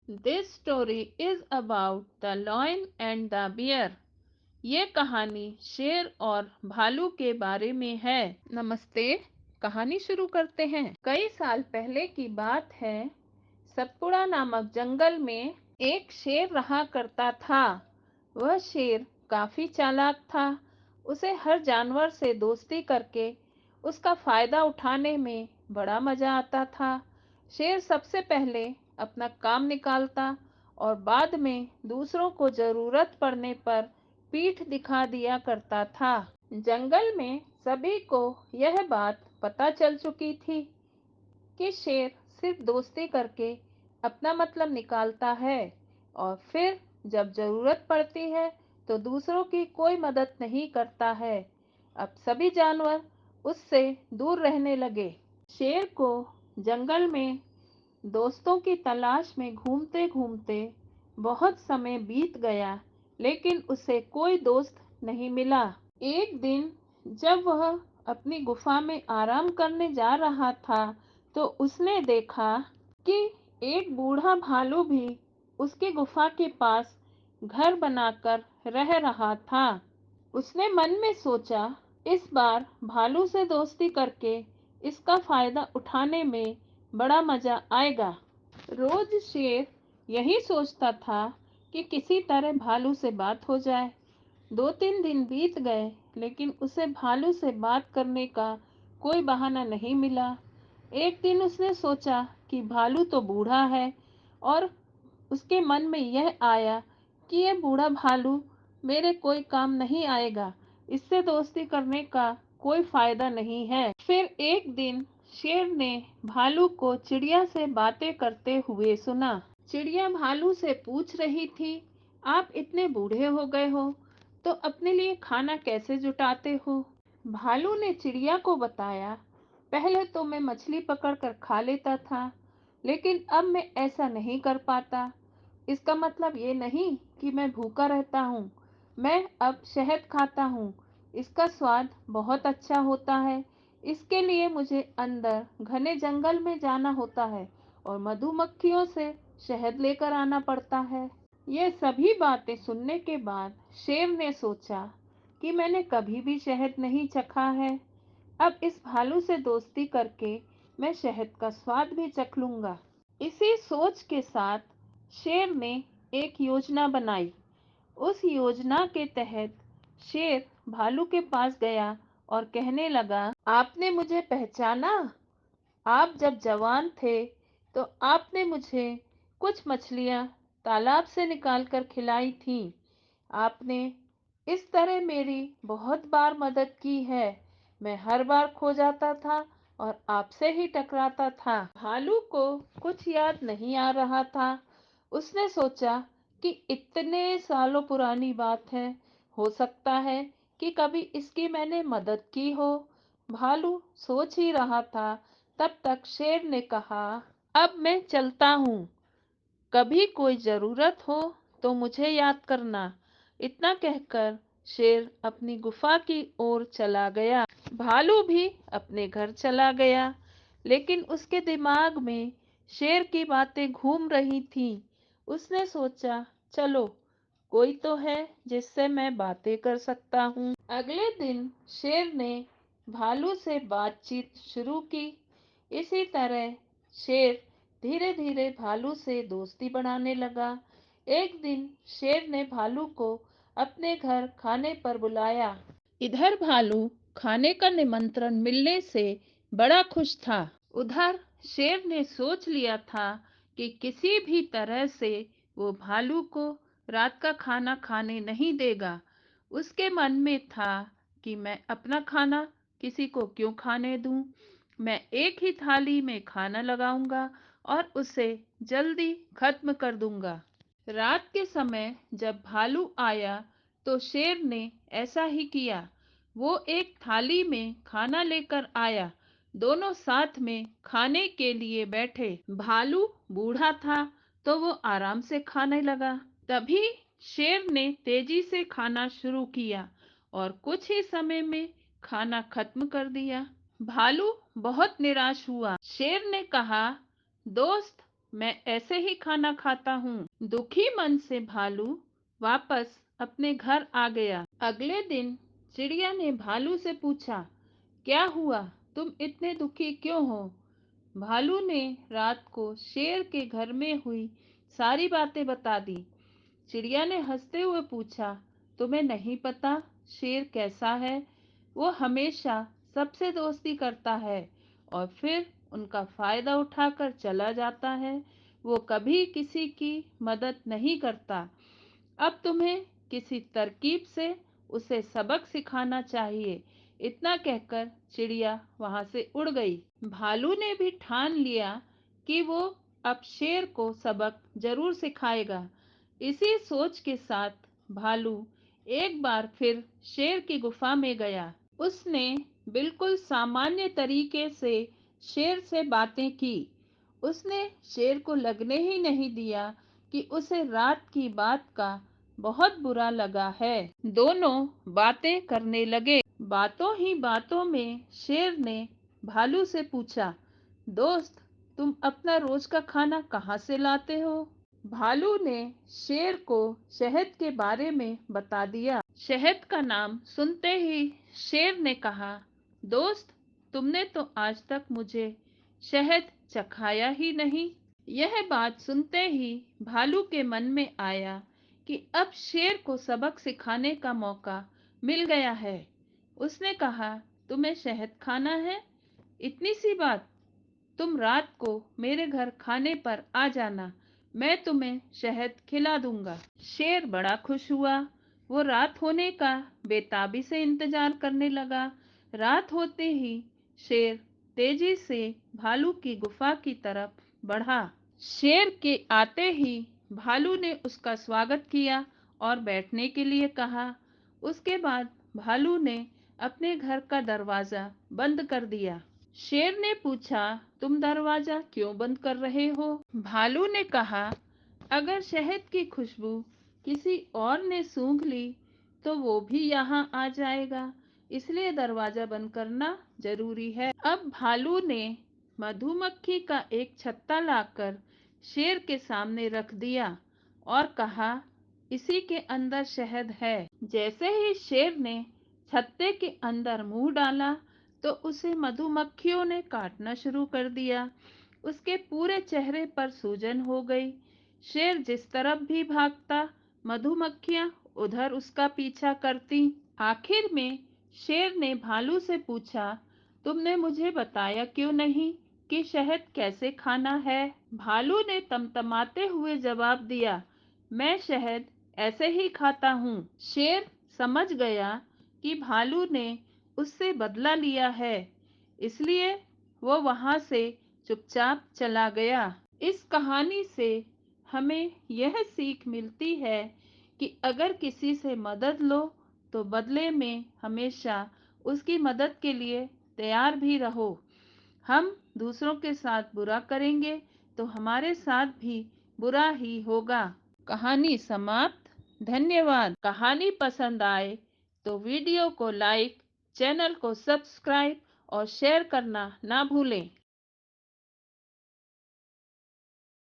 This story is about the lion and the bear. ये कहानी शेर और भालू के बारे में है। नमस्ते। कहानी शुरू करते हैं। कई साल पहले की बात है। सतपुड़ा नामक जंगल में एक शेर रहा करता था। वह शेर काफी चालाक था। उसे हर जानवर से दोस्ती करके उसका फायदा उठाने में बड़ा मजा आता था। शेर सबसे पहले अपना काम निकालता और बाद में दूसरों को जरूरत पड़ने पर पीठ दिखा दिया करता था। जंगल में सभी को यह बात पता चल चुकी थी कि शेर सिर्फ दोस्ती करके अपना मतलब निकालता है और फिर जब जरूरत पड़ती है तो दूसरों की कोई मदद नहीं करता है। अब सभी जानवर उससे दूर रहने लगे। शेर को जंगल में दोस्तों की तलाश में घूमते घूमते बहुत समय बीत गया, लेकिन उसे कोई दोस्त नहीं मिला। एक दिन जब वह अपनी गुफा में आराम करने जा रहा था तो उसने देखा कि एक बूढ़ा भालू भी उसकी गुफा के पास घर बनाकर रह रहा था। उसने मन में सोचा, इस बार भालू से दोस्ती करके इसका फायदा उठाने में बड़ा मजा आएगा। रोज शेर यही सोचता था कि किसी तरह भालू से बात हो जाए। 2-3 दिन बीत गए, लेकिन उसे भालू से बात करने का कोई बहाना नहीं मिला। एक दिन उसने सोचा कि भालू तो बूढ़ा है और उसके मन में यह आया कि यह बूढ़ा भालू मेरे कोई काम नहीं आएगा। इससे दोस्ती करने का कोई फायदा नहीं है। फिर एक दिन शेर ने भालू को चिड़िया से बातें करते हुए सुना। चिड़िया भालू से पूछ रही थी, आप इतने बूढ़े हो गए हो तो अपने लिए खाना कैसे जुटाते हो? भालू ने चिड़िया को बताया, पहले तो मैं मछली पकड़कर खा लेता था, लेकिन अब मैं ऐसा नहीं कर पाता। इसका मतलब ये नहीं कि मैं भूखा रहता हूँ। मैं अब शहद खाता हूँ। इसका स्वाद बहुत अच्छा होता है। इसके लिए मुझे अंदर घने जंगल में जाना होता है और मधुमक्खियों से शहद लेकर आना पड़ता है। ये सभी बातें सुनने के बाद शेर ने सोचा कि मैंने कभी भी शहद नहीं चखा है। अब इस भालू से दोस्ती करके मैं शहद का स्वाद भी चख लूंगा। इसी सोच के साथ शेर ने एक योजना बनाई। उस योजना के तहत शेर भालू के पास गया और कहने लगा, आपने मुझे पहचाना? आप जब जवान थे तो आपने मुझे कुछ मछलियां तालाब से निकालकर खिलाई थीं। आपने इस तरह मेरी बहुत बार मदद की है। मैं हर बार खो जाता था और आपसे ही टकराता था। भालू को कुछ याद नहीं आ रहा था। उसने सोचा कि इतने सालों पुरानी बात है, हो सकता है कि कभी इसकी मैंने मदद की हो। भालू सोच ही रहा था, तब तक शेर ने कहा, अब मैं चलता हूँ। कभी कोई जरूरत हो तो मुझे याद करना। इतना कहकर शेर अपनी गुफा की ओर चला गया। भालू भी अपने घर चला गया, लेकिन उसके दिमाग में शेर की बातें घूम रही थीं। उसने सोचा, चलो कोई तो है जिससे मैं बातें कर सकता हूँ। अगले दिन शेर ने भालू से बातचीत शुरू की। इसी तरह शेर धीरे धीरे भालू से दोस्ती बनाने लगा। एक दिन शेर ने भालू को अपने घर खाने पर बुलाया। इधर भालू खाने का निमंत्रण मिलने से बड़ा खुश था। उधर शेर ने सोच लिया था कि किसी भी तरह से वो भालू को रात का खाना खाने नहीं देगा। उसके मन में था कि मैं अपना खाना किसी को क्यों खाने दूं। मैं एक ही थाली में खाना लगाऊंगा और उसे जल्दी खत्म कर दूंगा। रात के समय जब भालू आया तो शेर ने ऐसा ही किया। वो एक थाली में खाना लेकर आया। दोनों साथ में खाने के लिए बैठे। भालू बूढ़ा था तो वो आराम से खाने लगा। तभी शेर ने तेजी से खाना शुरू किया और कुछ ही समय में खाना खत्म कर दिया। भालू बहुत निराश हुआ। शेर ने कहा, दोस्त, मैं ऐसे ही खाना खाता हूँ। दुखी मन से भालू वापस अपने घर आ गया। अगले दिन चिड़िया ने भालू से पूछा, क्या हुआ? तुम इतने दुखी क्यों हो? भालू ने रात को शेर के घर में हुई सारी बातें बता दी। चिड़िया ने हंसते हुए पूछा, तुम्हें नहीं पता शेर कैसा है? वो हमेशा सबसे दोस्ती करता है और फिर उनका फायदा उठाकर चला जाता है। वो कभी किसी की मदद नहीं करता। अब तुम्हें किसी तरकीब से उसे सबक सिखाना चाहिए। इतना कहकर चिड़िया वहां से उड़ गई। भालू ने भी ठान लिया कि वो अब शेर को सबक जरूर सिखाएगा। इसी सोच के साथ भालू एक बार फिर शेर की गुफा में गया। उसने बिल्कुल सामान्य तरीके से शेर से बातें की। उसने शेर को लगने ही नहीं दिया कि उसे रात की बात का बहुत बुरा लगा है। दोनों बातें करने लगे। बातों ही बातों में शेर ने भालू से पूछा, दोस्त, तुम अपना रोज का खाना कहाँ से लाते हो? भालू ने शेर को शहद के बारे में बता दिया। शहद का नाम सुनते ही शेर ने कहा, दोस्त, तुमने तो आज तक मुझे शहद चखाया ही नहीं। यह बात सुनते ही भालू के मन में आया कि अब शेर को सबक सिखाने का मौका मिल गया है। उसने कहा, तुम्हें शहद खाना है? इतनी सी बात? तुम रात को मेरे घर खाने पर आ जाना, मैं तुम्हें शहद खिला दूंगा। शेर बड़ा खुश हुआ। वो रात होने का बेताबी से इंतजार करने लगा। रात होते ही शेर तेजी से भालू की गुफा की तरफ बढ़ा। शेर के आते ही भालू ने उसका स्वागत किया और बैठने के लिए कहा। उसके बाद भालू ने अपने घर का दरवाजा बंद कर दिया। शेर ने पूछा, तुम दरवाजा क्यों बंद कर रहे हो? भालू ने कहा, अगर शहद की खुशबू किसी और ने सूंघ ली तो वो भी यहाँ आ जाएगा, इसलिए दरवाजा बंद करना जरूरी है। अब भालू ने मधुमक्खी का एक छत्ता लाकर शेर के सामने रख दिया और कहा, इसी के अंदर शहद है। जैसे ही शेर ने छत्ते के अंदर मुंह डाला तो उसे मधुमक्खियों ने काटना शुरू कर दिया। उसके पूरे चेहरे पर सूजन हो गई। शेर जिस तरफ भी भागता, मधुमक्खियां उधर उसका पीछा करती। आखिर में शेर ने भालू से पूछा, तुमने मुझे बताया क्यों नहीं कि शहद कैसे खाना है? भालू ने तमतमाते हुए जवाब दिया, मैं शहद ऐसे ही खाता हूँ। शेर समझ गया कि भालू ने उससे बदला लिया है, इसलिए वो वहां से चुपचाप चला गया। इस कहानी से हमें यह सीख मिलती है कि अगर किसी से मदद लो तो बदले में हमेशा उसकी मदद के लिए तैयार भी रहो। हम दूसरों के साथ बुरा करेंगे तो हमारे साथ भी बुरा ही होगा। कहानी समाप्त। धन्यवाद। कहानी पसंद आए तो वीडियो को लाइक, चैनल को सब्सक्राइब और शेयर करना ना भूलें।